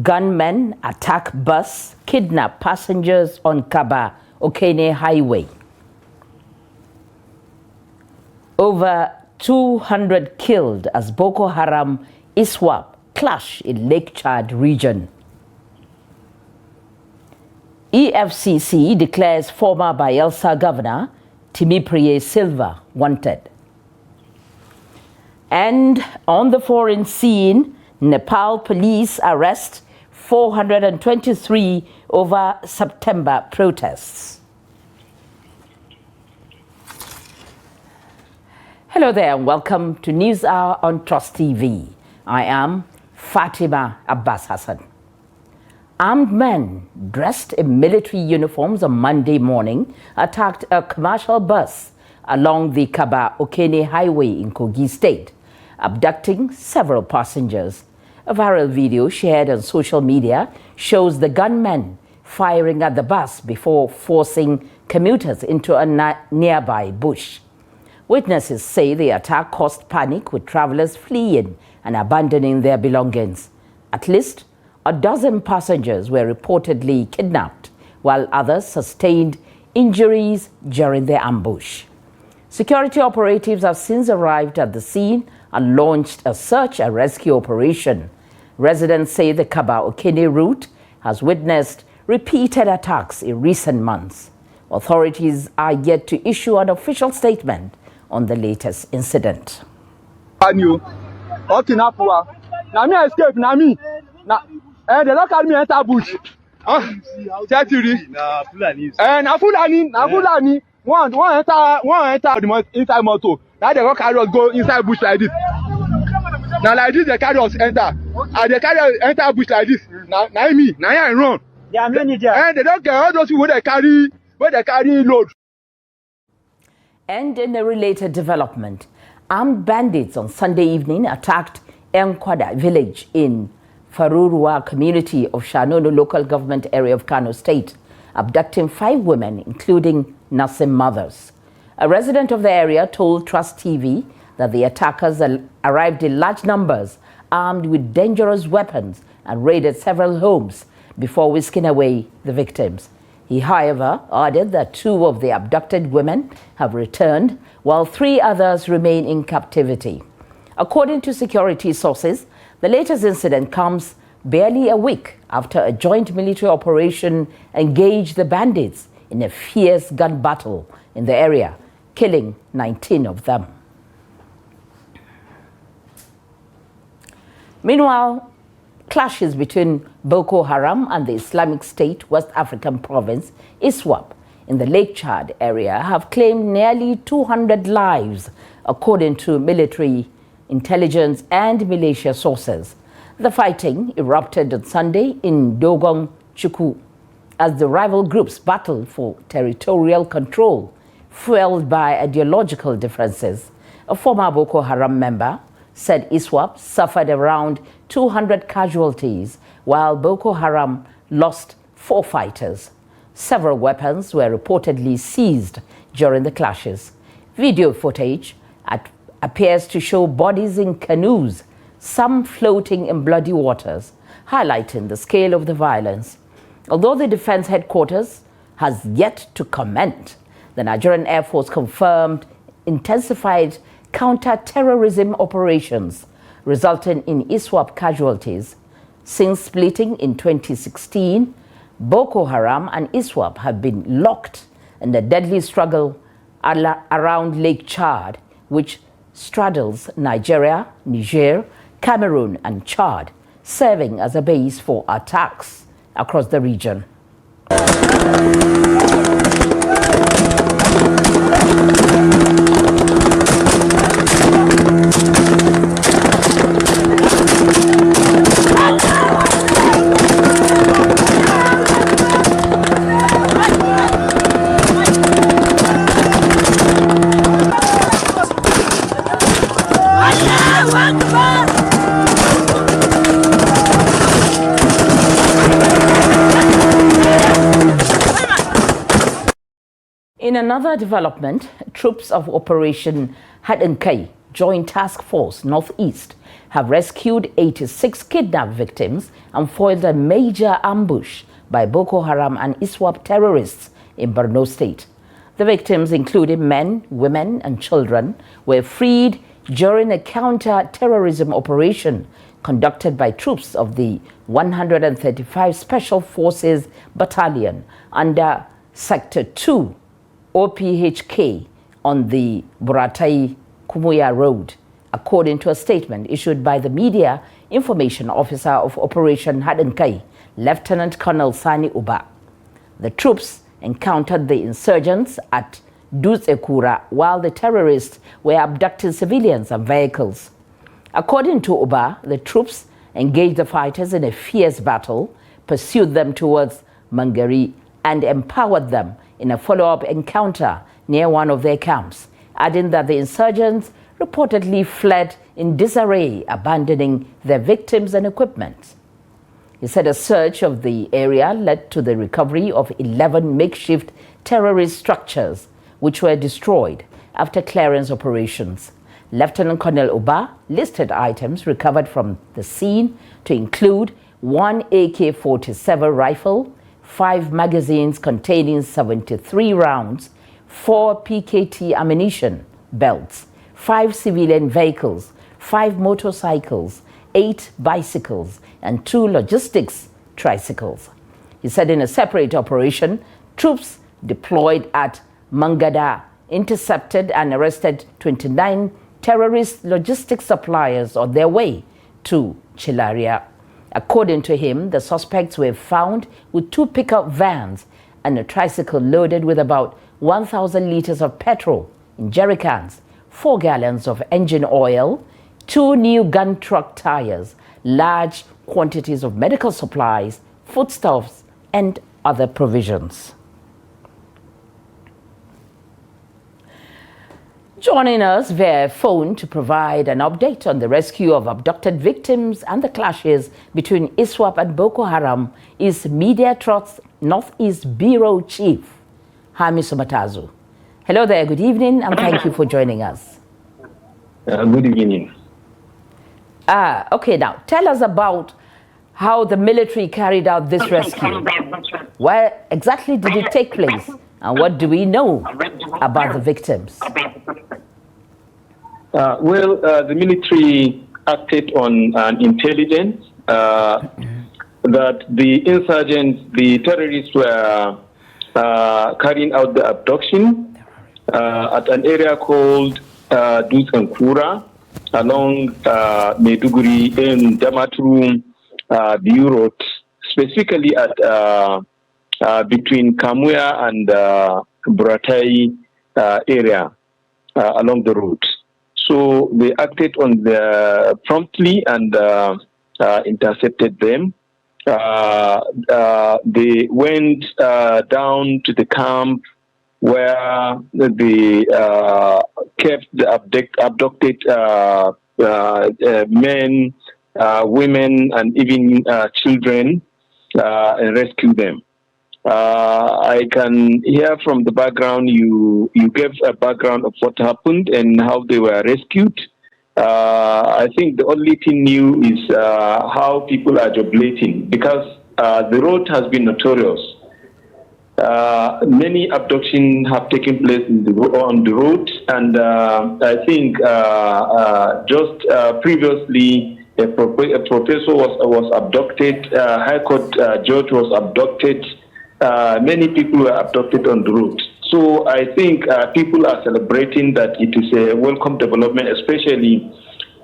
Gunmen attack bus, kidnap passengers on Kaba Okene Highway. Over 200 killed as Boko Haram ISWAP clash in Lake Chad region. EFCC declares former Bayelsa governor Timiprie Sylva wanted. And on the foreign scene, Nepal police arrest 423 over September protests. Hello there and welcome to News Hour on Trust TV. I am Fatima Abbas Hassan. Armed men dressed in military uniforms on Monday morning attacked a commercial bus along the Kaba Okene Highway in Kogi State, abducting several passengers. A viral video shared on social media shows the gunmen firing at the bus before forcing commuters into a nearby bush. Witnesses say the attack caused panic, with travelers fleeing and abandoning their belongings. At least a dozen passengers were reportedly kidnapped, while others sustained injuries during the ambush. Security operatives have since arrived at the scene and launched a search and rescue operation. Residents say the Kaba Okene route has witnessed repeated attacks in recent months. Authorities are yet to issue an official statement on the latest incident. Now me escape, now me. They don't carry me enter bush. And Fulani. One enter the inside motor. Now they don't carry us go inside bush like this. Now like this they carry us enter. And they carry us enter bush like this. Now me, now I run. And they don't get all those people they carry load. And in a related development, armed bandits on Sunday evening attacked Abduct Village in Farurua community of Shanono local government area of Kano State, abducting 5 women, including nursing mothers. A resident of the area told Trust TV that the attackers arrived in large numbers, armed with dangerous weapons, and raided several homes before whisking away the victims. He, however, added that 2 of the abducted women have returned, while 3 others remain in captivity. According to security sources, the latest incident comes barely a week after a joint military operation engaged the bandits in a fierce gun battle in the area, killing 19 of them. Meanwhile, clashes between Boko Haram and the Islamic State West African province, ISWAP, in the Lake Chad area have claimed nearly 200 lives, according to military intelligence and militia sources. The fighting erupted on Sunday in Dogon Chuku as the rival groups battled for territorial control, fueled by ideological differences. A former Boko Haram member said ISWAP suffered around 200 casualties, while Boko Haram lost 4 fighters. Several weapons were reportedly seized during the clashes. Video footage appears to show bodies in canoes, some floating in bloody waters, highlighting the scale of the violence. Although the defense headquarters has yet to comment, the Nigerian Air Force confirmed intensified counter-terrorism operations, resulting in ISWAP casualties. Since splitting in 2016, Boko Haram and ISWAP have been locked in a deadly struggle around Lake Chad, which straddles Nigeria, Niger, Cameroon and Chad, serving as a base for attacks across the region. In another development, troops of Operation Hadenkai Joint Task Force Northeast have rescued 86 kidnapped victims and foiled a major ambush by Boko Haram and ISWAP terrorists in Borno State. The victims, including men, women, and children, were freed during a counter-terrorism operation conducted by troops of the 135 Special Forces Battalion under Sector 2 OPHK on the Buratai-Kumuya Road, according to a statement issued by the Media Information Officer of Operation Hadenkai, Lieutenant Colonel Sani Uba. The troops encountered the insurgents at Dutsekura while the terrorists were abducting civilians and vehicles. According to Uba, the troops engaged the fighters in a fierce battle, pursued them towards Mangari, and empowered them in a follow-up encounter near one of their camps, adding that the insurgents reportedly fled in disarray, abandoning their victims and equipment. He said a search of the area led to the recovery of 11 makeshift terrorist structures, which were destroyed after clearance operations. Lieutenant Colonel Uba listed items recovered from the scene to include one AK-47 rifle, 5 magazines containing 73 rounds, 4 PKT ammunition belts, 5 civilian vehicles, 5 motorcycles, 8 bicycles, and 2 logistics tricycles. He said in a separate operation, troops deployed at Mangada intercepted and arrested 29 terrorist logistics suppliers on their way to Chilaria. According to him, the suspects were found with 2 pickup vans and a tricycle loaded with about 1,000 liters of petrol in jerry cans, 4 gallons of engine oil, 2 new gun truck tires, large quantities of medical supplies, foodstuffs, and other provisions. Joining us via phone to provide an update on the rescue of abducted victims and the clashes between ISWAP and Boko Haram is Media Trust's Northeast Bureau Chief, Hamisu Matazu. Hello there, good evening, and thank you for joining us. Good evening. Okay, now tell us about how the military carried out this rescue. Where exactly did it take place, and what do we know about the victims? The military acted on an intelligence that the insurgents, the terrorists were carrying out the abduction at an area called Dutsekura along Maiduguri and Damaturu Bureau, specifically at between Kamuya and Buratai area along the route. So they acted on the promptly and intercepted them. They went down to the camp where they kept the abducted men, women, and even children and rescue them. I can hear from the background, you gave a background of what happened and how they were rescued. I think the only thing new is how people are jubilating, because the road has been notorious. Many abductions have taken place on the road, and I think just previously a professor was abducted, High Court judge was abducted. Many people were abducted on the route. So I think people are celebrating that it is a welcome development, especially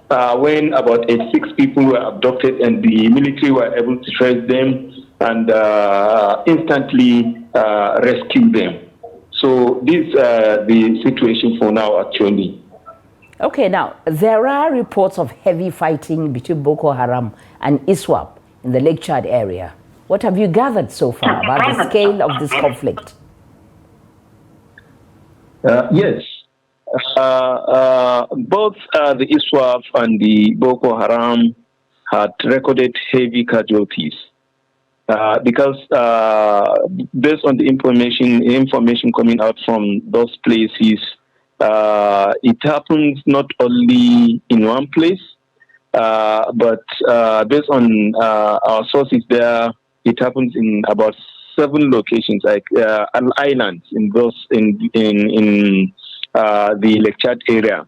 when about 86 people were abducted and the military were able to trace them and instantly rescue them. So this is the situation for now, actually. Okay, now, there are reports of heavy fighting between Boko Haram and ISWAP in the Lake Chad area. What have you gathered so far about the scale of this conflict? Yes. Both the ISWAP and the Boko Haram had recorded heavy casualties because based on the information coming out from those places, it happens not only in one place, but based on our sources there, it happens in about 7 locations, like islands in the Lake Chad area,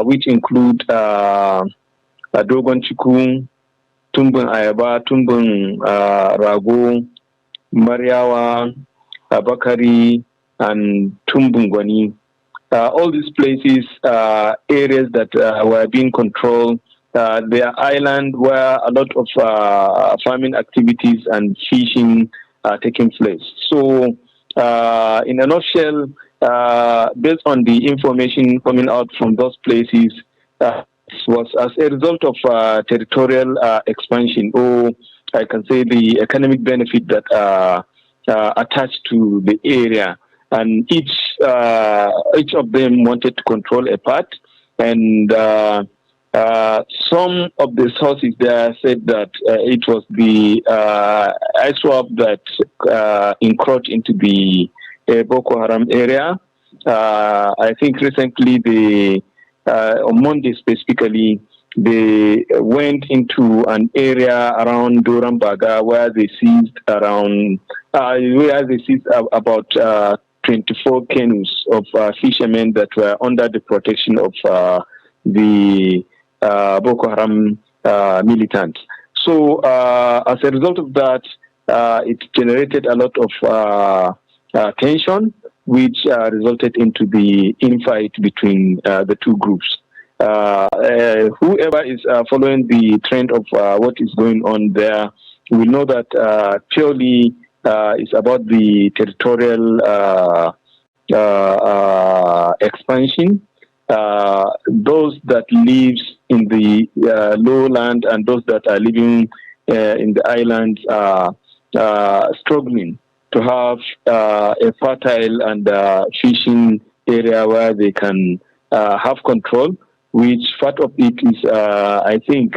which include Dogon Chiku, Tumbun Ayaba, Tumbun Rago, Mariawa, Bakari, and Tumbungwani. All these places, areas that were being controlled, they are islands where a lot of farming activities and fishing are taking place. So, in a nutshell, based on the information coming out from those places, was as a result of territorial expansion, or I can say the economic benefit that attached to the area, and each of them wanted to control a part, and some of the sources there said that it was the ISWAP that encroached into the Boko Haram area. I think recently on Monday specifically, they went into an area around Durambaga where they seized about 24 canoes of fishermen that were under the protection of the Boko Haram militants. So as a result of that, it generated a lot of tension, which resulted into the infight between the two groups. Whoever is following the trend of what is going on there will know that purely it's about the territorial expansion. Those that live in the lowland and those that are living in the islands are struggling to have a fertile and fishing area where they can have control, which part of it is, I think,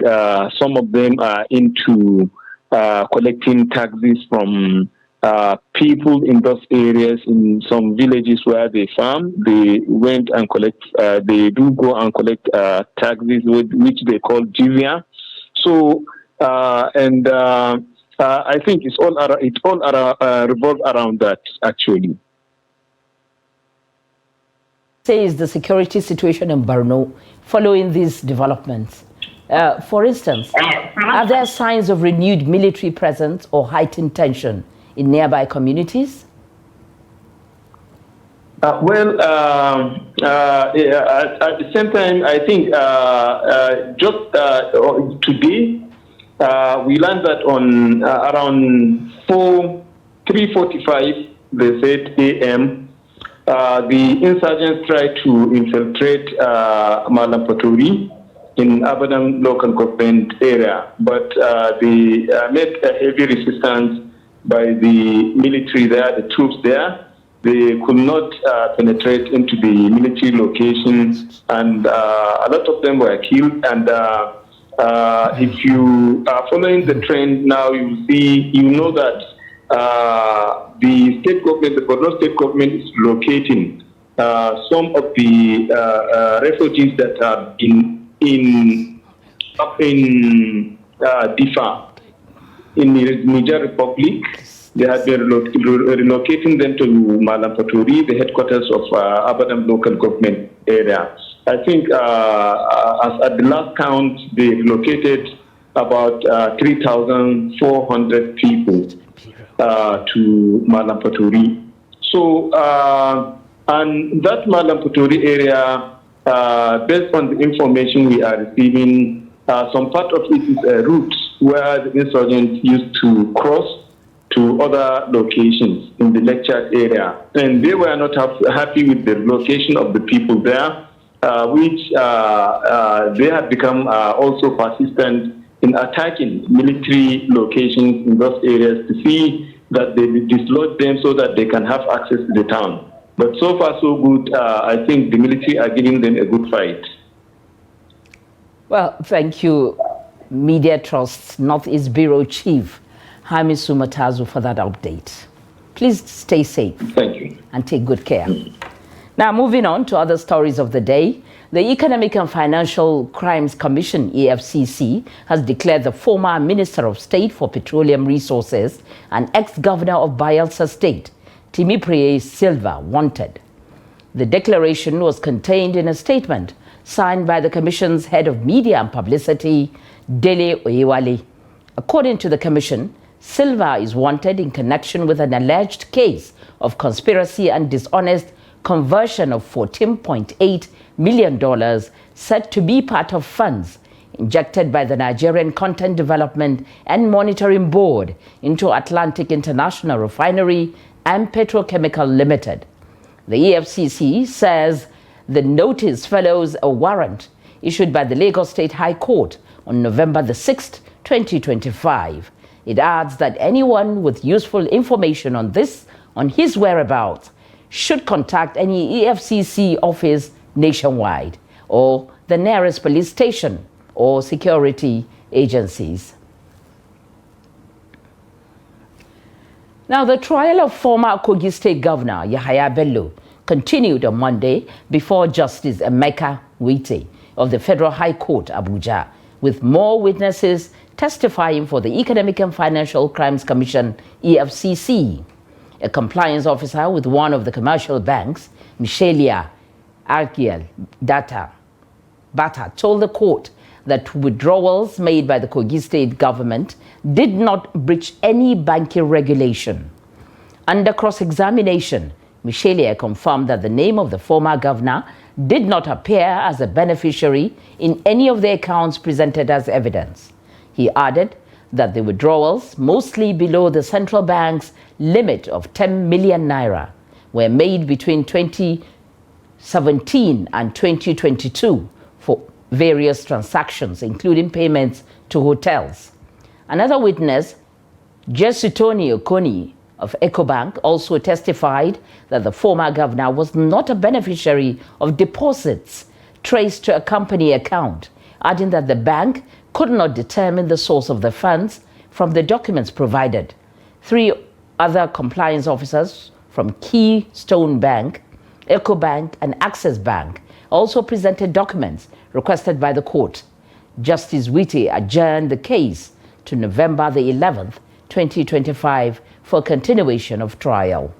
some of them are into collecting taxes from people in those areas. In some villages where they farm, they went and collect, they do go and collect taxes, which they call jizya. So, I think it all revolves around that, actually. Is the security situation in Borno following these developments? For instance, are there signs of renewed military presence or heightened tension in nearby communities? At the same time, I think just today, we learned that on around 3:45, they said a.m., the insurgents tried to infiltrate Malapatori in Ibadan local government area, but they met a heavy resistance by the military there, the troops there. They could not penetrate into the military locations, and a lot of them were killed. And if you are following the trend now, you know that the state government, the Borno state government, is locating some of the refugees that are in Difa, in the Niger Republic. They have been relocating them to Malapatori, the headquarters of Ibadan local government area. I think as at the last count, they relocated about 3,400 people to Malapatori. So, and that Malapatori area, based on the information we are receiving, some part of it is a route where the insurgents used to cross to other locations in the Lake Chad area. And they were not happy with the location of the people there, which they have become also persistent in attacking military locations in those areas to see that they dislodge them so that they can have access to the town. But so far, so good. I think the military are giving them a good fight. Well, thank you, Media Trust's Northeast Bureau Chief, Hamisu Matazu, for that update. Please stay safe. Thank you. And take good care. Now, moving on to other stories of the day, the Economic and Financial Crimes Commission, EFCC, has declared the former Minister of State for Petroleum Resources and ex-governor of Bayelsa State, Timipriye Sylva, wanted. The declaration was contained in a statement signed by the Commission's head of media and publicity, Dele Oyewale. According to the Commission, Sylva is wanted in connection with an alleged case of conspiracy and dishonest conversion of $14.8 million said to be part of funds injected by the Nigerian Content Development and Monitoring Board into Atlantic International Refinery and Petrochemical Limited. The EFCC says the notice follows a warrant issued by the Lagos State High Court on November the 6th, 2025. It adds that anyone with useful information on his whereabouts should contact any EFCC office nationwide or the nearest police station or security agencies. Now, the trial of former Kogi State Governor Yahaya Bello continued on Monday before Justice Emeka Wite of the Federal High Court, Abuja, with more witnesses testifying for the Economic and Financial Crimes Commission, EFCC. A compliance officer with one of the commercial banks, Michelia Arkiel Bata, told the court that withdrawals made by the Kogi State government did not breach any banking regulation. Under cross-examination, Michelia confirmed that the name of the former governor did not appear as a beneficiary in any of the accounts presented as evidence. He added that the withdrawals, mostly below the central bank's limit of 10 million naira, were made between 2017 and 2022 for various transactions, including payments to hotels. Another witness, Jesutoni Okoni of EcoBank, also testified that the former governor was not a beneficiary of deposits traced to a company account, adding that the bank could not determine the source of the funds from the documents provided. 3 other compliance officers from Keystone Bank, EcoBank, and Access Bank also presented documents requested by the court. Justice Wite adjourned the case to November the 11th, 2025 for continuation of trial.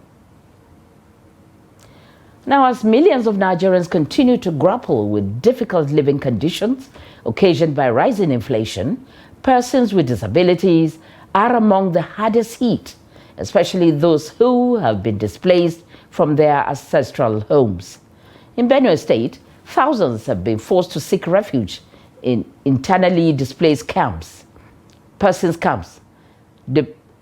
Now, as millions of Nigerians continue to grapple with difficult living conditions occasioned by rising inflation, persons with disabilities are among the hardest hit, especially those who have been displaced from their ancestral homes. In Benue State, thousands have been forced to seek refuge in internally displaced persons camps,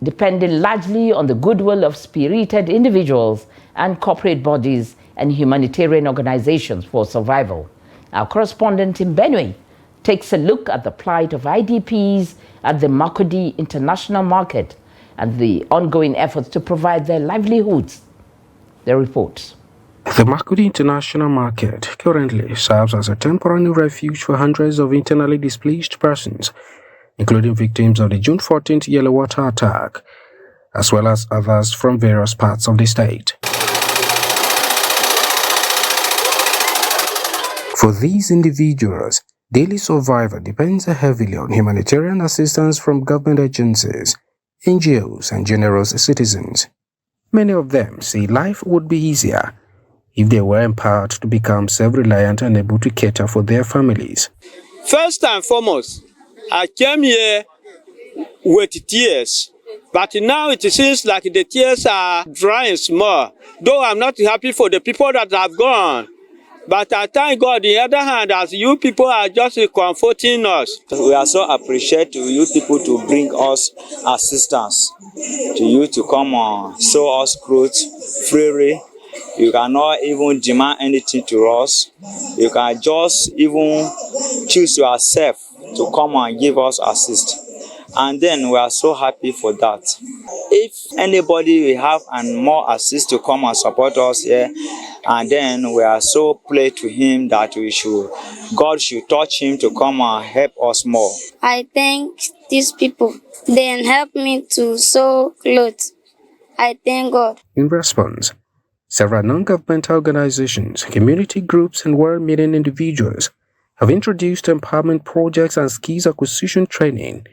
depending largely on the goodwill of spirited individuals and corporate bodies and humanitarian organizations for survival. Our correspondent in Benue takes a look at the plight of IDPs at the Makurdi International Market and the ongoing efforts to provide their livelihoods. The reports. The Makurdi International Market currently serves as a temporary refuge for hundreds of internally displaced persons, including victims of the June 14th Yellow Water attack, as well as others from various parts of the state. For these individuals, daily survival depends heavily on humanitarian assistance from government agencies, NGOs, and generous citizens. Many of them say life would be easier if they were empowered to become self-reliant and able to cater for their families. First and foremost, I came here with tears, but now it seems like the tears are drying small. Though I'm not happy for the people that have gone, but I thank God, on the other hand, as you people are just comforting us. We are so appreciative to you people to bring us assistance, to you to come on, sew us clothes freely. You cannot even demand anything to us. You can just even choose yourself to come and give us assist. And then we are so happy for that. If anybody will have and more assist to come and support us here, and then we are so played to him that God should touch him to come and help us more. I thank these people. They help me to sew clothes. I thank God. In response, Several non-governmental organizations, community groups, and well-meaning individuals have introduced empowerment projects and skills acquisition training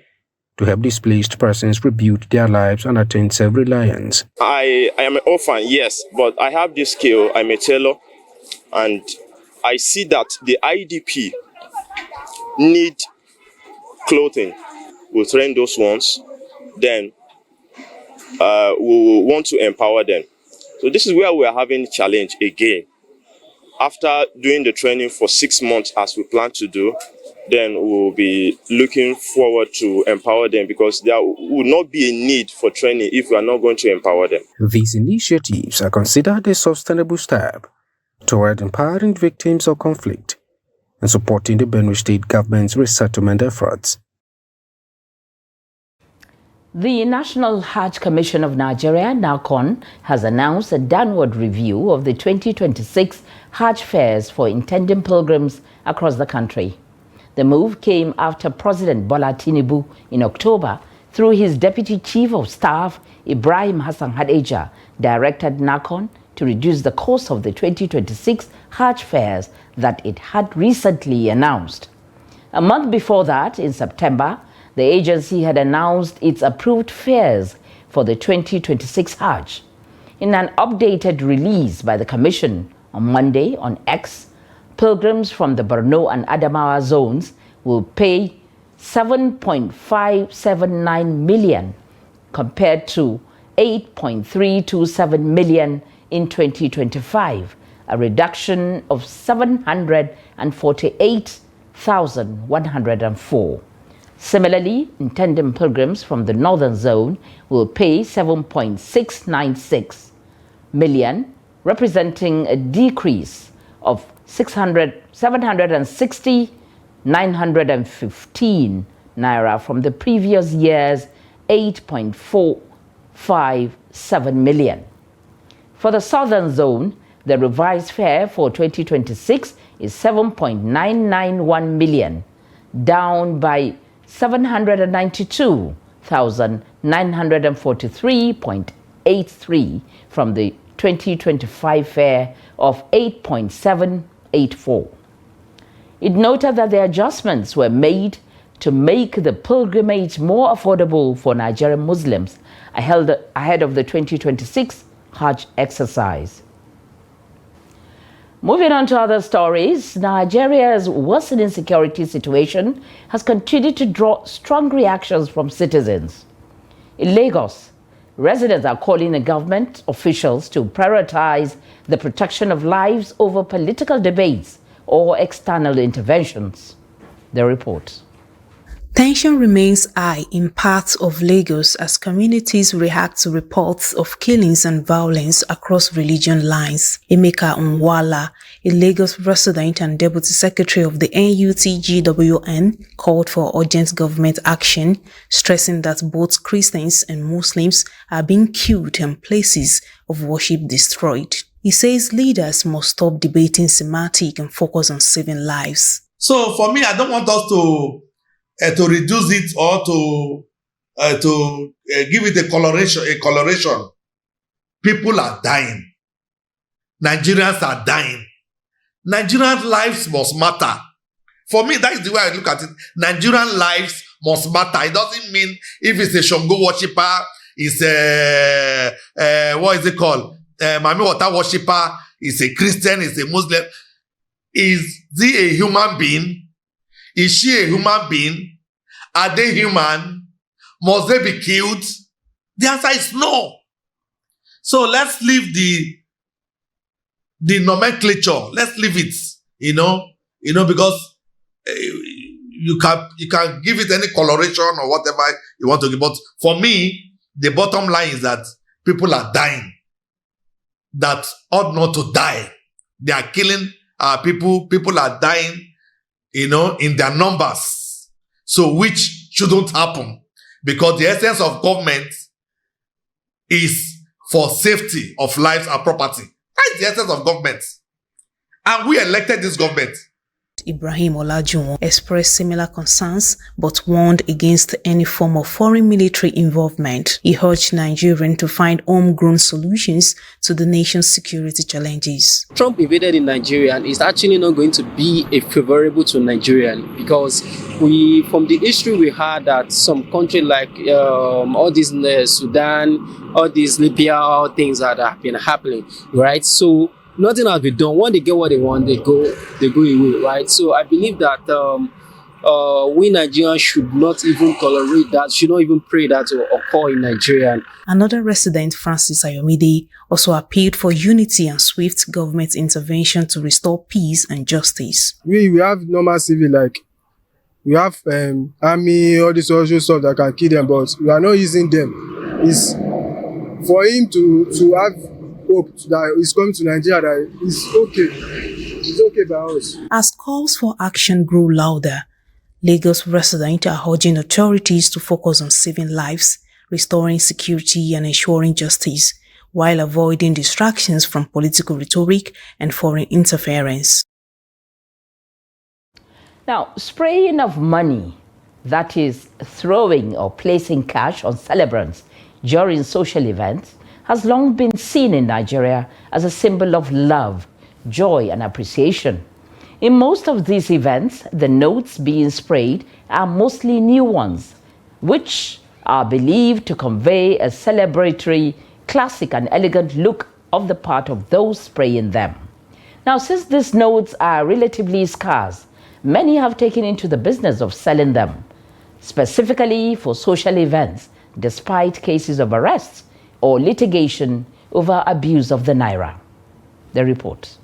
to help displaced persons rebuild their lives and attain self-reliance. I am an orphan, yes, but I have this skill. I'm a tailor, and I see that the IDP need clothing. We'll train those ones, then we want to empower them. So this is where we are having challenge again. After doing the training for 6 months as we plan to do, then we'll be looking forward to empower them, because there will not be a need for training if we are not going to empower them. These initiatives are considered a sustainable step toward empowering victims of conflict and supporting the Benue state government's resettlement efforts. The National Hajj Commission of Nigeria, NACON, has announced a downward review of the 2026 Hajj fares for intending pilgrims across the country. The move came after President Bola Tinubu in October, through his Deputy Chief of Staff, Ibrahim Hassan Hadija, directed NACON to reduce the cost of the 2026 Hajj fares that it had recently announced. A month before that, in September, the agency had announced its approved fares for the 2026 Hajj. In an updated release by the Commission on Monday on X, pilgrims from the Borno and Adamawa zones will pay 7.579 million compared to 8.327 million in 2025, a reduction of 748,104. Similarly, intending pilgrims from the northern zone will pay 7.696 million, representing a decrease of 760,915 naira from the previous year's 8.457 million. For the southern zone, the revised fare for 2026 is 7.991 million, down by 792,943.83 from the 2025 fare of 8.784. It noted that the adjustments were made to make the pilgrimage more affordable for Nigerian Muslims ahead of the 2026 Hajj exercise. Moving on to other stories, Nigeria's worsening security situation has continued to draw strong reactions from citizens. In Lagos, residents are calling on government officials to prioritize the protection of lives over political debates or external interventions. The report. Tension remains high in parts of Lagos as communities react to reports of killings and violence across religion lines. Emeka Nwala, a Lagos resident and deputy secretary of the NUTGWN, called for urgent government action, stressing that both Christians and Muslims are being killed and places of worship destroyed. He says leaders must stop debating semantic and focus on saving lives. So for me, I don't want us to reduce it or to give it a coloration. People are dying. Nigerians are dying. Nigerian lives must matter. For me, that is the way I look at it. Nigerian lives must matter. It doesn't mean if it's a Shango worshipper, it's a what is it called? Mami Water worshipper, is a Christian, is a Muslim. Is he a human being? Is she a human being? Are they human? Must they be killed? The answer is no. So let's leave the nomenclature. Let's leave it. Because you can give it any coloration or whatever you want to give. But for me, the bottom line is that people are dying that ought not to die. They are killing people. People are dying, in their numbers. So which shouldn't happen, because the essence of government is for safety of lives and property. That is the essence of government. And we elected this government. Ibrahim Olajuwon, expressed similar concerns but warned against any form of foreign military involvement. He urged Nigerians to find homegrown solutions to the nation's security challenges. Trump invaded in Nigeria and is actually not going to be favorable to Nigeria, because from the history we had that some country like all these Sudan, all these Libya, all things that have been happening, right? So nothing has been done. When they get what they want, they go away, right? So I believe that we Nigerians should not even tolerate that, should not even pray that to occur in Nigeria. Another resident, Francis Ayomide, also appealed for unity and swift government intervention to restore peace and justice. We have normal civil, like we have army, all this social stuff that can kill them, but we are not using them. It's for him to have hope that he's coming to Nigeria, that it's okay. It's okay by us. As calls for action grow louder, Lagos residents are urging authorities to focus on saving lives, restoring security and ensuring justice, while avoiding distractions from political rhetoric and foreign interference. Now, spraying of money, that is throwing or placing cash on celebrants during social events, has long been seen in Nigeria as a symbol of love, joy, and appreciation. In most of these events, the notes being sprayed are mostly new ones, which are believed to convey a celebratory, classic, and elegant look of the part of those spraying them. Now, since these notes are relatively scarce, many have taken into the business of selling them, specifically for social events, despite cases of arrests or litigation over abuse of the Naira. The report.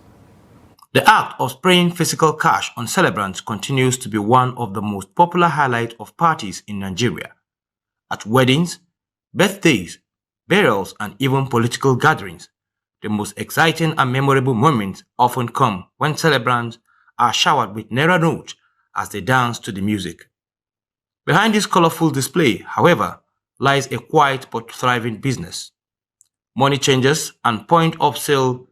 The act of spraying physical cash on celebrants continues to be one of the most popular highlights of parties in Nigeria. At weddings, birthdays, burials, and even political gatherings, the most exciting and memorable moments often come when celebrants are showered with Naira notes as they dance to the music. Behind this colorful display, however, lies a quiet but thriving business. Money changers and point-of-sale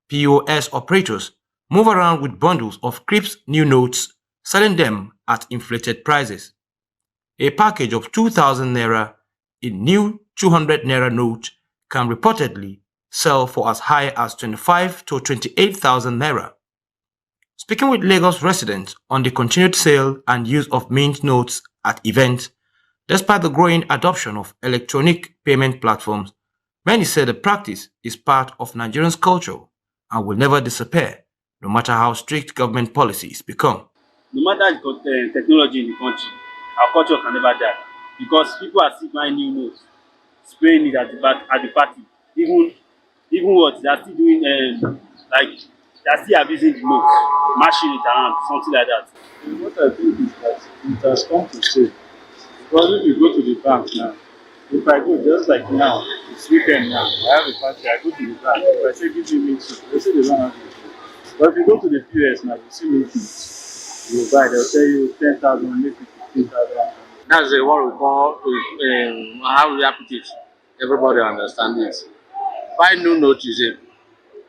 POS operators move around with bundles of crisp new notes, selling them at inflated prices. A package of 2,000 Naira in new 200 Naira note can reportedly sell for as high as 25 to 28,000 Naira. Speaking with Lagos residents on the continued sale and use of mint notes at events, despite the growing adoption of electronic payment platforms, many say the practice is part of Nigerians' culture and will never disappear, no matter how strict government policies become. No matter the technology in the country, our culture can never die, because people are still buying new notes, spraying it at the party. Even what they are still doing, like they are still abusing the notes, mashing it around, something like that. What I think is that it has come to stay. Because if you go to the bank now, if I go just like now, it's weekend now, I have a party, I go to the bank. If I say give me mint, they say they don't have it. But if you go to the POS now, you see mint, you buy, they'll tell you 10,000, maybe 15,000. That's what we call, how we put it. Everybody understands it. Buy new note is a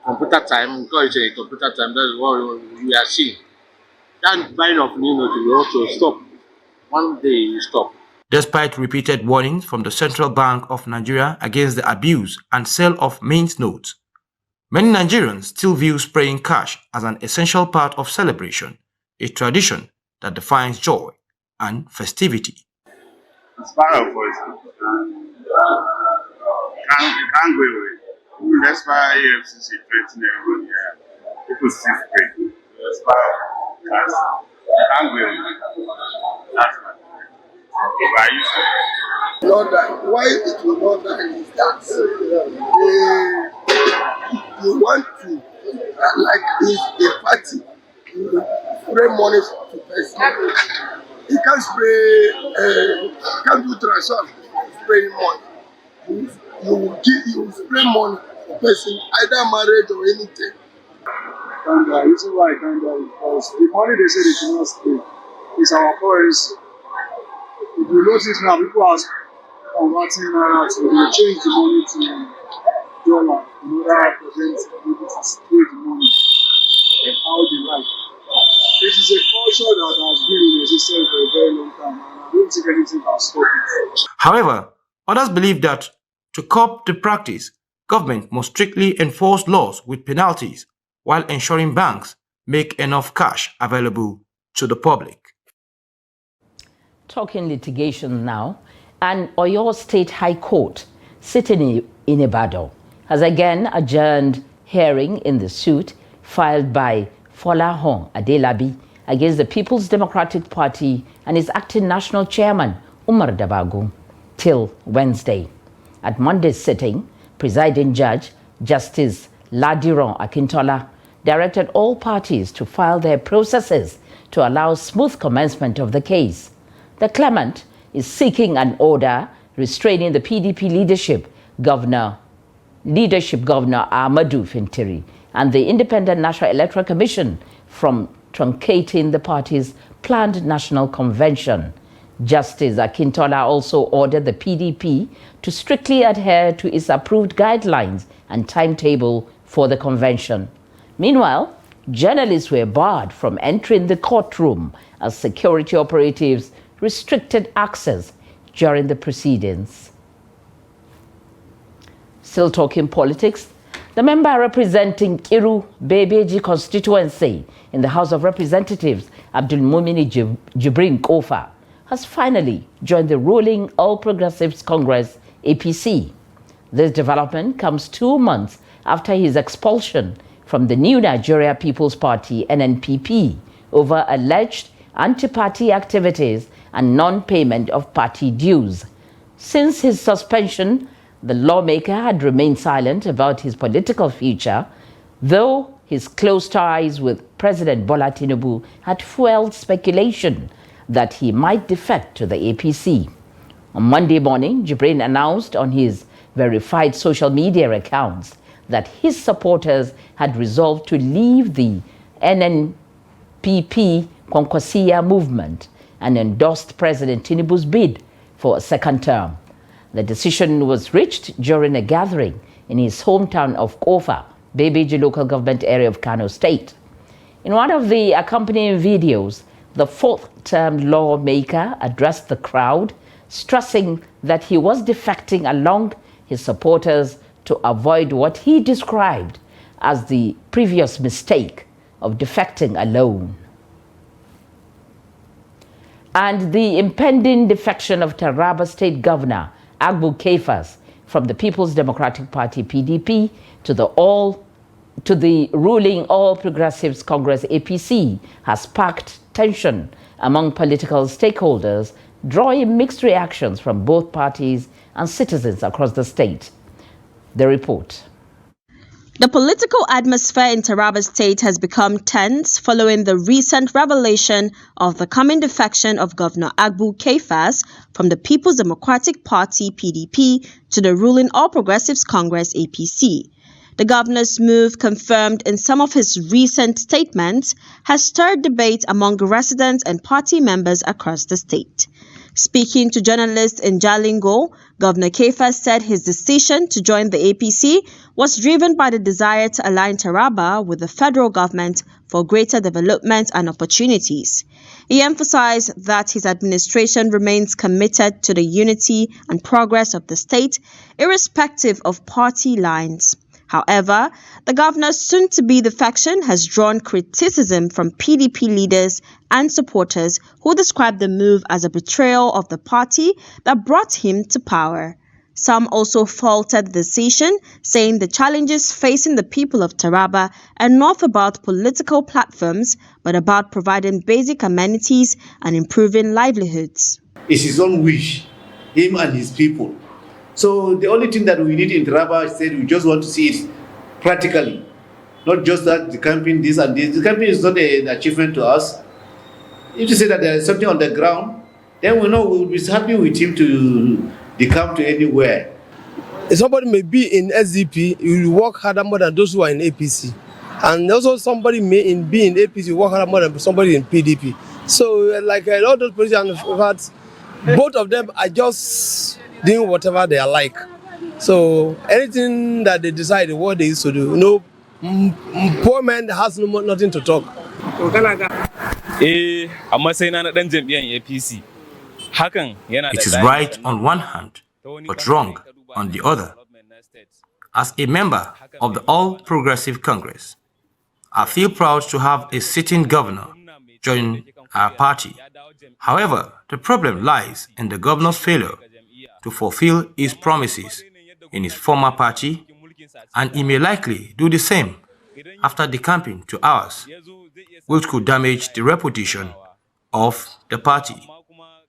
computer time, because it's a computer time, that's what we are seeing. That buying of new note will also stop. One day you stop. Despite repeated warnings from the Central Bank of Nigeria against the abuse and sale of mint notes, many Nigerians still view spraying cash as an essential part of celebration, a tradition that defines joy and festivity. It's part of us. It can't go away. That's why EFCC threatening everybody. People still spray. It's part of us. It can't go away. That's why. Why you say? Not that. Why it will not die is that you want to, like it's a party, you spray money to person. You can't spray, can't do transaction, spray money. You spray money for person, either marriage or anything. And the reason why I can't do it because the money they say they should not spray is our currency. If you notice now, people are converting Naira to they change the money to dollar in order for them to be able to spray the money how they like. It is a culture that has been in existence for a very long time, and I don't think anything can stop it. However, others believe that to curb the practice, government must strictly enforce laws with penalties while ensuring banks make enough cash available to the public. Talking litigation now, and Oyo State High Court, sitting in Ibadan, has again adjourned hearing in the suit filed by Folahon Adelabi against the People's Democratic Party and its acting national chairman, Umar Dabagu, till Wednesday. At Monday's sitting, presiding judge, Justice Ladiron Akintola, directed all parties to file their processes to allow smooth commencement of the case. The claimant is seeking an order restraining the PDP leadership Governor Ahmadu Fintiri and the Independent National Electoral Commission from truncating the party's planned national convention. Justice Akintola also ordered the PDP to strictly adhere to its approved guidelines and timetable for the convention. Meanwhile, journalists were barred from entering the courtroom as security operatives restricted access during the proceedings. Still talking politics, the member representing Iru Bebeji constituency in the House of Representatives, Abdulmumini Jibrin Kofa, has finally joined the ruling All Progressives Congress APC. This development comes 2 months after his expulsion from the New Nigeria People's Party NNPP over alleged anti-party activities and non-payment of party dues. Since his suspension, the lawmaker had remained silent about his political future, though his close ties with President Bola Tinubu had fueled speculation that he might defect to the APC. On Monday morning, Jibrin announced on his verified social media accounts that his supporters had resolved to leave the NNPP Konkwasiya movement and endorsed President Tinubu's bid for a second term. The decision was reached during a gathering in his hometown of Kofa, Bebeji local government area of Kano State. In one of the accompanying videos, the fourth-term lawmaker addressed the crowd, stressing that he was defecting along his supporters to avoid what he described as the previous mistake of defecting alone. And the impending defection of Taraba State Governor Agbu Kefas from the People's Democratic Party PDP to the ruling All Progressives Congress APC has sparked tension among political stakeholders, drawing mixed reactions from both parties and citizens across the state. The report. The political atmosphere in Taraba State has become tense following the recent revelation of the coming defection of Governor Agbu Kefas from the People's Democratic Party PDP to the ruling All Progressives Congress APC. The governor's move, confirmed in some of his recent statements, has stirred debate among residents and party members across the state. Speaking to journalists in Jalingo, Governor Kefas said his decision to join the APC was driven by the desire to align Taraba with the federal government for greater development and opportunities. He emphasized that his administration remains committed to the unity and progress of the state, irrespective of party lines. However, the governor's soon-to-be defection has drawn criticism from PDP leaders and supporters who described the move as a betrayal of the party that brought him to power. Some also faulted the decision, saying the challenges facing the people of Taraba are not about political platforms, but about providing basic amenities and improving livelihoods. It's his own wish, him and his people. So the only thing that we need in Taraba is that we just want to see it practically, not just that the campaign this and this. The campaign is not an achievement to us. If you say that there is something on the ground, then we know we'll be happy with him to come to anywhere. If somebody may be in SDP, you will work harder more than those who are in APC. And also somebody may be in APC work harder more than somebody in PDP. So like all those positions, both of them are just doing whatever they are like. So anything that they decide what they used to do, poor man has nothing to talk. a matsayina na ɗan jam'iyyar APC, hakan yana da It is right on one hand, but wrong on the other. As a member of the All Progressive Congress, I feel proud to have a sitting governor join our party. However, the problem lies in the governor's failure to fulfill his promises in his former party, and he may likely do the same after decamping to ours, which could damage the reputation of the party.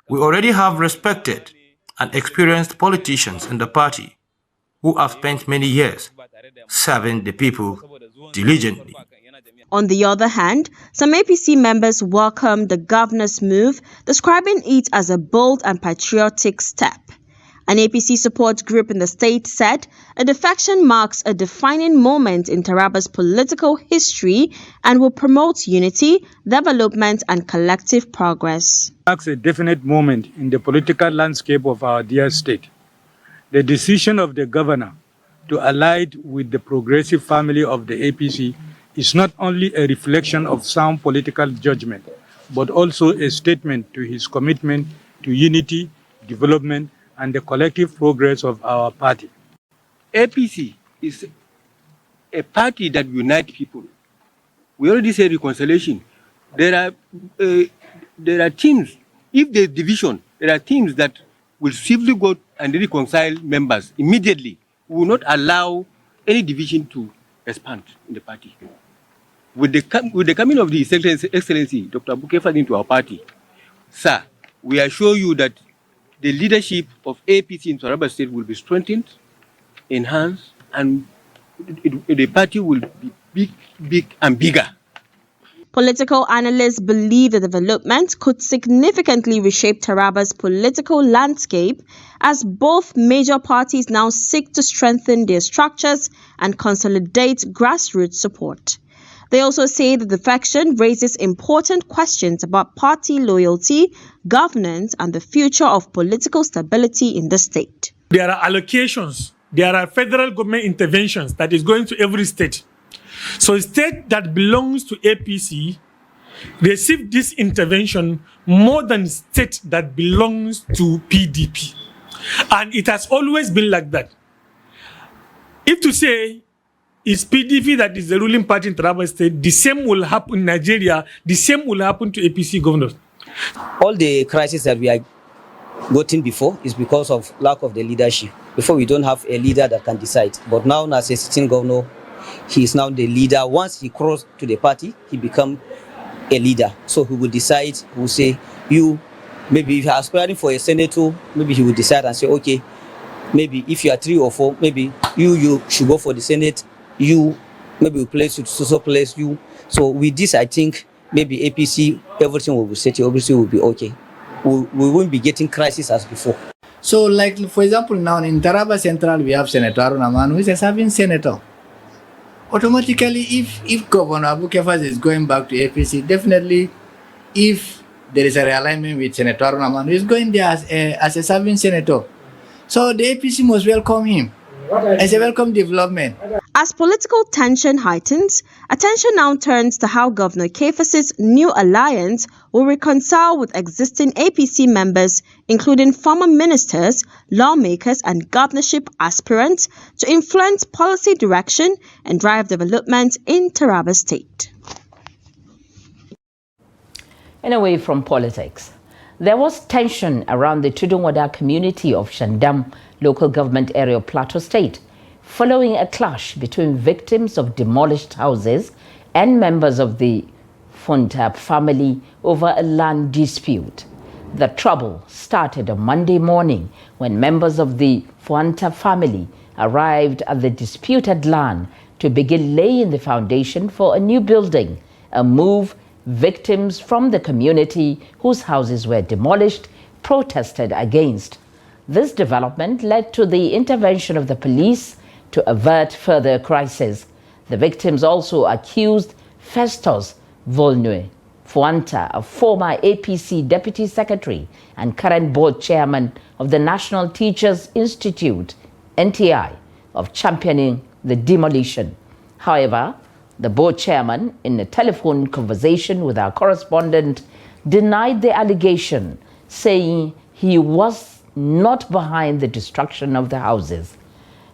We already have respected and experienced politicians in the party who have spent many years serving the people diligently. On the other hand, some APC members welcomed the governor's move, describing it as a bold and patriotic step. An APC support group in the state said a defection marks a defining moment in Taraba's political history and will promote unity, development, and collective progress. It marks a definite moment in the political landscape of our dear state. The decision of the governor to ally with the progressive family of the APC is not only a reflection of sound political judgment, but also a statement to his commitment to unity, development, and the collective progress of our party. APC is a party that unites people. We already said reconciliation. There are teams. If there's division, there are teams that will swiftly go and reconcile members immediately. We will not allow any division to expand in the party. With the coming of the Excellency, Dr. Abukefa, into our party, sir, we assure you that the leadership of APC in Taraba State will be strengthened, enhanced, and the party will be big and bigger. Political analysts believe the development could significantly reshape Taraba's political landscape as both major parties now seek to strengthen their structures and consolidate grassroots support. They also say the defection raises important questions about party loyalty, governance, and the future of political stability in the state. There are allocations, there are federal government interventions that is going to every state. So a state that belongs to APC receive this intervention more than state that belongs to PDP. And it has always been like that. If to say it's PDP that is the ruling party in Taraba State, the same will happen in Nigeria, the same will happen to APC governors. All the crises that we are gotten before is because of lack of the leadership. Before we don't have a leader that can decide. But now as a sitting governor, he is now the leader. Once he crossed to the party, he become a leader. So he will decide, he will say, you, maybe if you are aspiring for a senator, maybe he will decide and say, okay, maybe if you are 3 or 4, maybe you should go for the Senate. You, maybe we place you to so place you. So with this, I think maybe APC, everything will be set, everything will be okay. We won't be getting crisis as before. So like, for example, now in Taraba Central, we have Senator Arunaman, who is a serving senator. Automatically, if Governor Abukefa is going back to APC, definitely, if there is a realignment with Senator Arunaman, who is going there as a serving senator. So the APC must welcome him as a welcome development. As political tension heightens, attention now turns to how Governor Kefas's new alliance will reconcile with existing APC members, including former ministers, lawmakers, and governorship aspirants, to influence policy direction and drive development in Taraba State. And away from politics, there was tension around the Tudunwada community of Shandam local government area of Plateau State, following a clash between victims of demolished houses and members of the Funtab family over a land dispute. The trouble started on Monday morning when members of the Fuanta family arrived at the disputed land to begin laying the foundation for a new building, a move victims from the community whose houses were demolished protested against. This development led to the intervention of the police to avert further crisis. The victims also accused Festus Volnue Fuanta, a former APC deputy secretary and current board chairman of the National Teachers Institute, NTI, of championing the demolition. However, The board chairman, in a telephone conversation with our correspondent, denied the allegation, saying he was not behind the destruction of the houses.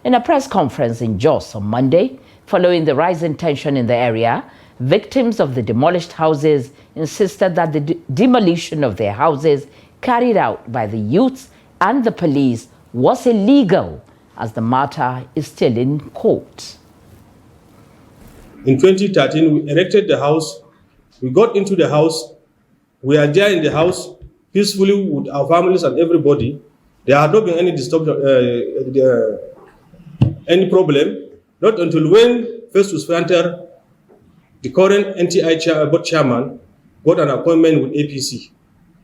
In a press conference in Jos on Monday, following the rising tension in the area, victims of the demolished houses insisted that the demolition of their houses carried out by the youths and the police was illegal, as the matter is still in court. In 2013, we erected the house. We got into the house. We are there in the house peacefully with our families and everybody. There had not been any any problem. Not until when Festus Fanter, the current NTI board chairman, got an appointment with APC.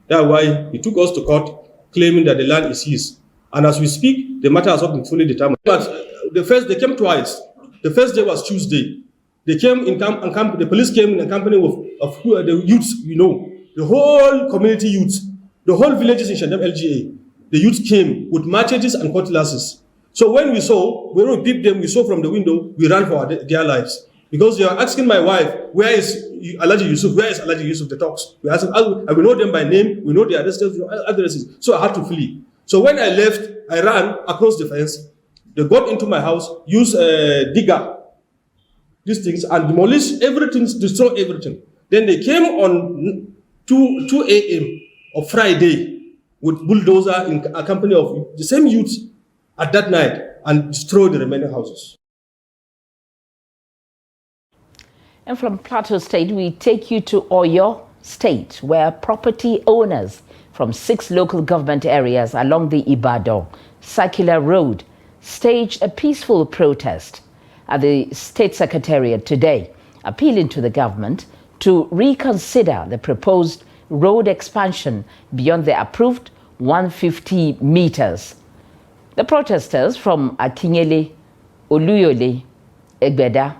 That's why he took us to court, claiming that the land is his. And as we speak, the matter has not been fully determined. But they came twice. The first day was Tuesday. They came in the police came in a company of the youths, the whole community youths, the whole villages in Shandam LGA. The youths came with machetes and cutlasses. So when we peeped them, we saw from the window, we ran for their lives. Because they are asking my wife, where is Alhaji Yusuf? Where is Alhaji Yusuf? The talks. We asked them, and we know them by name, we know their addresses. So I had to flee. So when I left, I ran across the fence. They got into my house, used a digger, these things, and demolished everything, destroy everything. Then they came on 2 a.m. of Friday with bulldozer in a company of the same youths at that night and destroyed the remaining houses. And from Plateau State, we take you to Oyo State, where property owners from 6 local government areas along the Ibadan Circular Road staged a peaceful protest at the State Secretariat today, appealing to the government to reconsider the proposed road expansion beyond the approved 150 meters. The protesters from Akinyele, Oluyole, Egbeda,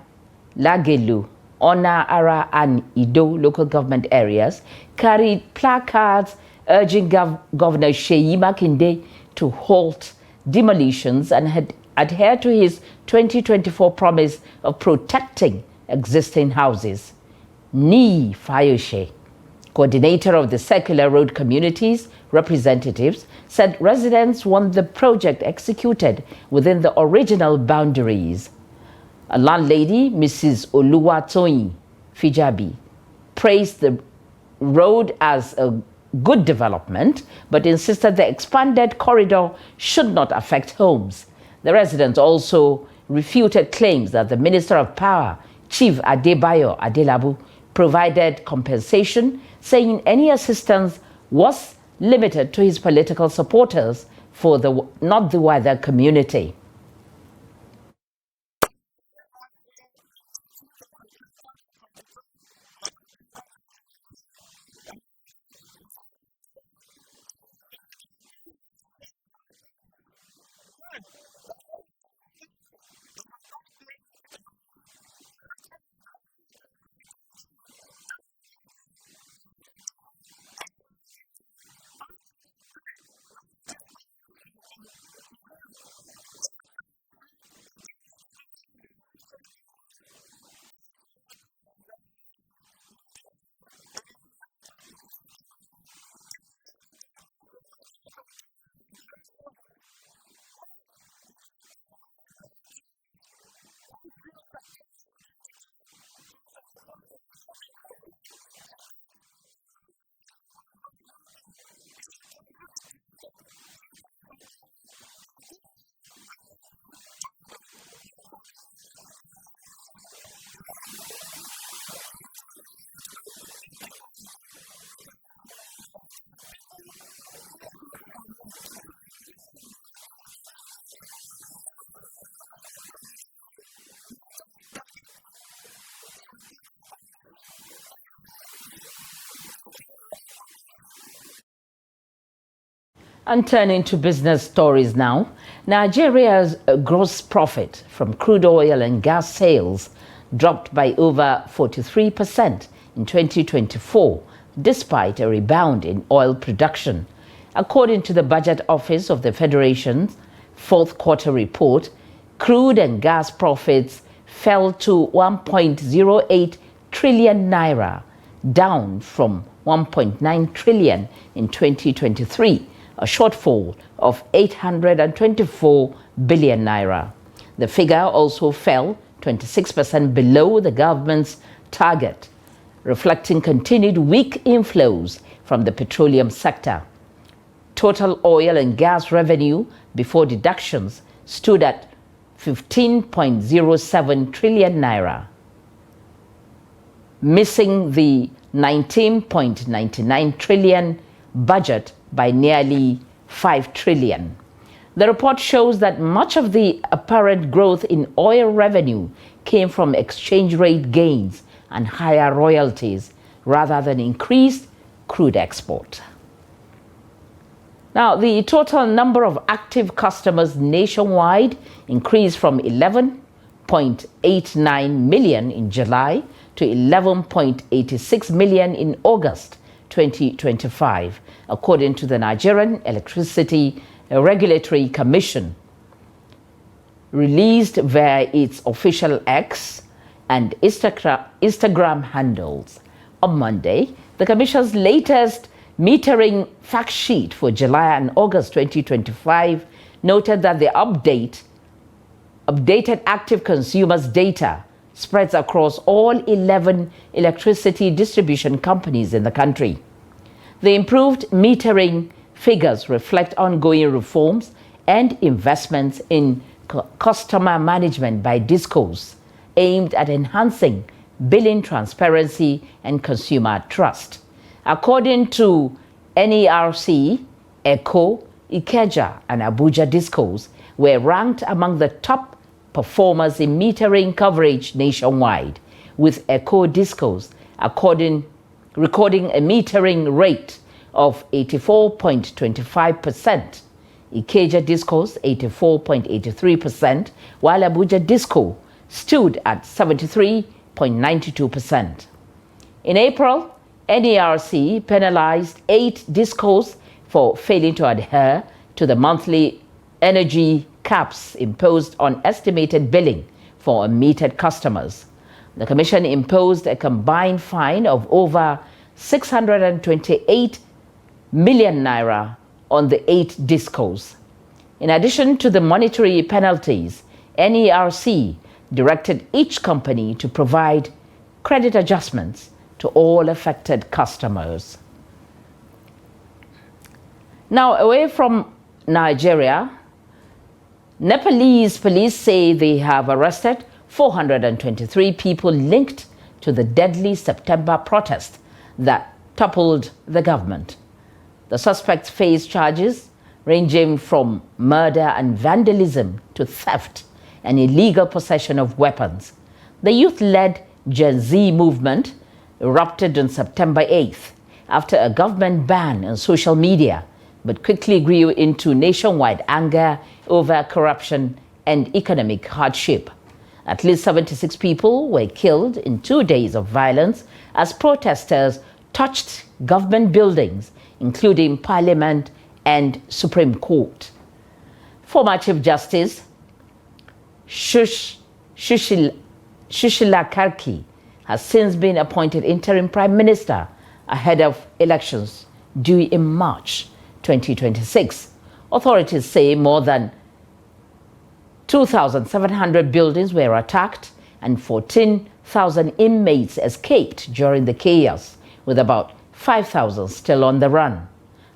Lagelu, Ona-Ara and Ido local government areas carried placards urging Governor Seyi Makinde to halt demolitions and adhere to his 2024 promise of protecting existing houses. Ni Fayoshe, coordinator of the Circular Road Communities representatives, said residents want the project executed within the original boundaries. A landlady, Mrs. Oluwatoyin Fijabi, praised the road as a good development, but insisted the expanded corridor should not affect homes. The residents also refuted claims that the Minister of Power, Chief Adebayo Adelabu, provided compensation, saying any assistance was limited to his political supporters not the wider community. And turning to business stories now, Nigeria's gross profit from crude oil and gas sales dropped by over 43% in 2024, despite a rebound in oil production. According to the Budget Office of the Federation's fourth quarter report, crude and gas profits fell to 1.08 trillion naira, down from 1.9 trillion in 2023, a shortfall of 824 billion naira. The figure also fell 26% below the government's target, reflecting continued weak inflows from the petroleum sector. Total oil and gas revenue before deductions stood at 15.07 trillion naira, missing the 19.99 trillion budget by nearly 5 trillion. The report shows that much of the apparent growth in oil revenue came from exchange rate gains and higher royalties rather than increased crude export. Now, the total number of active customers nationwide increased from 11.89 million in July to 11.86 million in August 2025, according to the Nigerian Electricity Regulatory Commission, released via its official X and Instagram handles. On Monday, the Commission's latest metering fact sheet for July and August 2025 noted that the updated active consumers data spreads across all 11 electricity distribution companies in the country. The improved metering figures reflect ongoing reforms and investments in customer management by DISCOs aimed at enhancing billing transparency and consumer trust. According to NERC, ECO, Ikeja, and Abuja DISCOs were ranked among the top performers in metering coverage nationwide, with ECO DISCOs recording a metering rate of 84.25%, Ikeja DISCOs 84.83%, while Abuja DISCO stood at 73.92%. In April, NERC penalized 8 DISCOs for failing to adhere to the monthly energy caps imposed on estimated billing for unmetered customers. The Commission imposed a combined fine of over 628 million naira on the 8 DISCOs. In addition to the monetary penalties, NERC directed each company to provide credit adjustments to all affected customers. Now, away from Nigeria, Nepalese police say they have arrested 423 people linked to the deadly September protest that toppled the government. The suspects face charges ranging from murder and vandalism to theft and illegal possession of weapons. The youth-led Gen Z movement erupted on September 8th after a government ban on social media, but quickly grew into nationwide anger over corruption and economic hardship. At least 76 people were killed in 2 days of violence as protesters touched government buildings, including Parliament and Supreme Court. Former Chief Justice Sushila Karki has since been appointed interim Prime Minister ahead of elections due in March 2026. Authorities say more than 2,700 buildings were attacked and 14,000 inmates escaped during the chaos, with about 5,000 still on the run.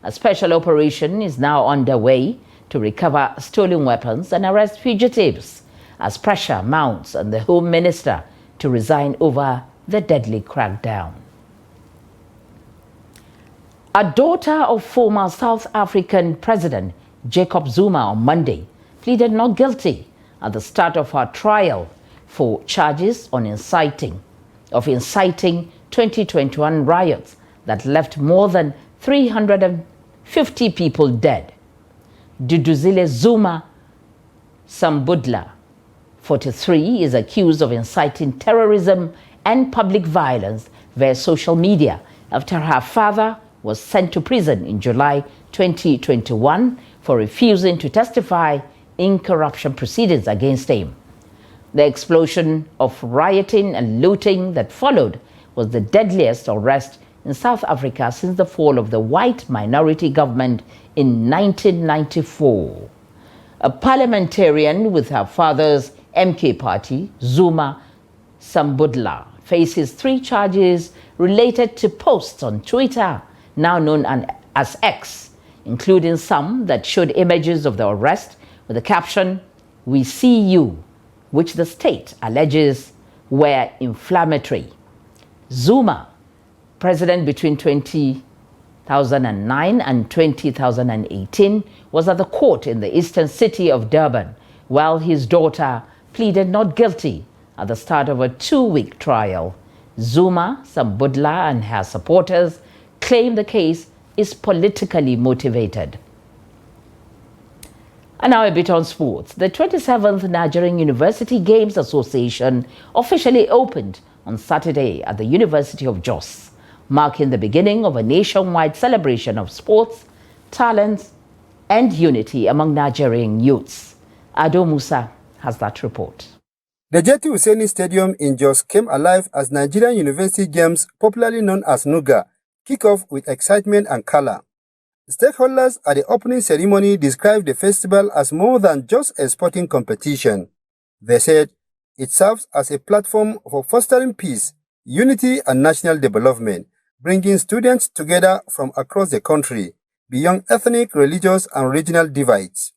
A special operation is now underway to recover stolen weapons and arrest fugitives as pressure mounts on the Home Minister to resign over the deadly crackdown. A daughter of former South African President Jacob Zuma on Monday pleaded not guilty at the start of her trial for charges on inciting 2021 riots that left more than 350 people dead. Duduzile Zuma Sambudla, 43, is accused of inciting terrorism and public violence via social media after her father was sent to prison in July 2021 for refusing to testify in corruption proceedings against him. The explosion of rioting and looting that followed was the deadliest arrest in South Africa since the fall of the white minority government in 1994. A parliamentarian with her father's MK party, Zuma Sambudla, faces 3 charges related to posts on Twitter, now known as X, including some that showed images of the arrest with the caption, "We see you," which the state alleges were inflammatory. Zuma, president between 2009 and 2018, was at the court in the eastern city of Durban, while his daughter pleaded not guilty at the start of a 2-week trial. Zuma Sambudla and her supporters claim the case is politically motivated. And now a bit on sports. The 27th Nigerian University Games Association officially opened on Saturday at the University of Jos, marking the beginning of a nationwide celebration of sports, talents, and unity among Nigerian youths. Ado Musa has that report. The J.T. Hussaini Stadium in Jos came alive as Nigerian University Games, popularly known as NUGA, kick off with excitement and color. Stakeholders at the opening ceremony described the festival as more than just a sporting competition. They said it serves as a platform for fostering peace, unity, and national development, bringing students together from across the country, beyond ethnic, religious, and regional divides.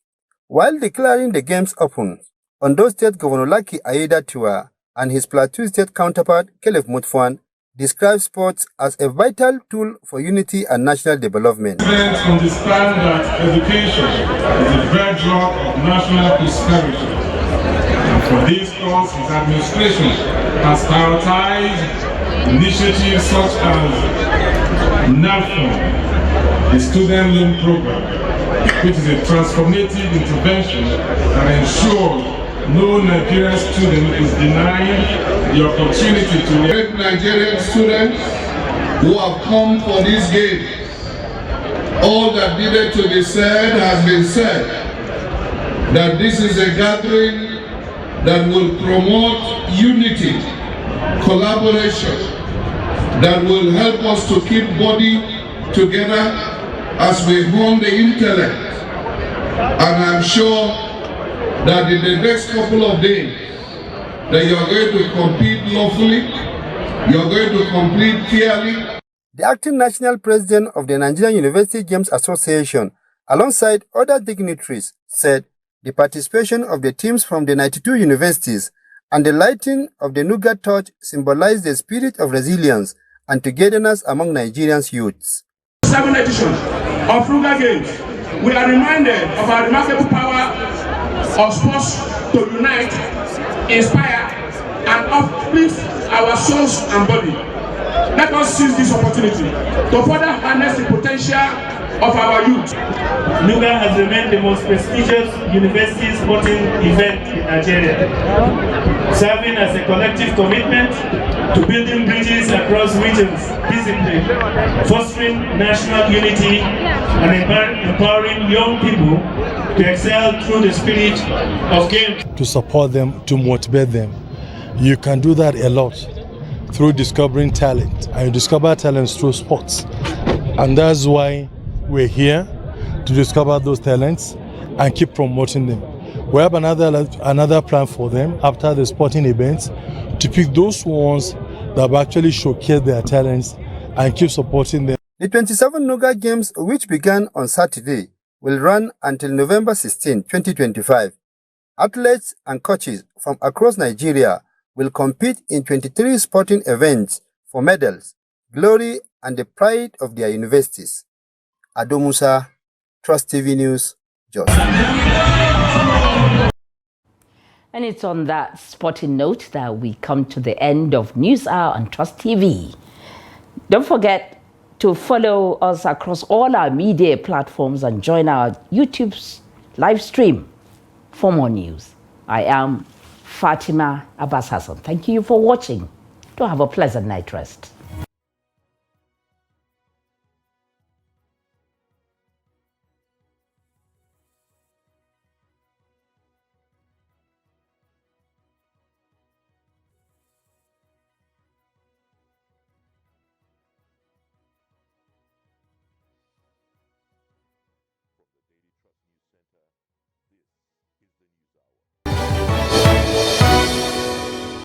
While declaring the games open, Ondo State Governor Lucky Aiyedatiwa and his Plateau State counterpart Caleb Mutfwan described sports as a vital tool for unity and national development. Students understand that education is the bedrock of national prosperity. And for this cause, his administration has prioritized initiatives such as NAFON, the Student Loan Program, which is a transformative intervention that ensures no Nigerian student is denied the opportunity to help Nigerian students who have come for this game. All that needed to be said has been said. That this is a gathering that will promote unity, collaboration, that will help us to keep body together as we hone the intellect. And I'm sure that in the next couple of days, that you're going to compete lawfully, you're going to compete fairly. The acting national president of the Nigerian University Games Association, alongside other dignitaries, said the participation of the teams from the 92 universities and the lighting of the NUGA torch symbolized the spirit of resilience and togetherness among Nigerians' youths. 7th edition of NUGA Games, we are reminded of our remarkable power of sports to unite, inspire, and uplift our souls and body. Let us seize this opportunity to further harness the potential of our youth. NUGA has remained the most prestigious university sporting event in Nigeria, serving as a collective commitment to building bridges across regions, discipline, fostering national unity, and empowering young people to excel through the spirit of game. To support them, to motivate them. You can do that a lot through discovering talent, and you discover talents through sports. And that's why we're here, to discover those talents and keep promoting them. We have another plan for them after the sporting events to pick those ones that have actually showcased their talents and keep supporting them. The 27 NUGA Games, which began on Saturday, will run until November 16, 2025. Athletes and coaches from across Nigeria will compete in 23 sporting events for medals, glory, and the pride of their universities. Ado Musa, Trust TV News, Jos. And it's on that sporting note that we come to the end of News Hour on Trust TV. Don't forget to follow us across all our media platforms and join our YouTube live stream for more news. I am Fatima Abbas Hassan. Thank you for watching. Do have a pleasant night rest.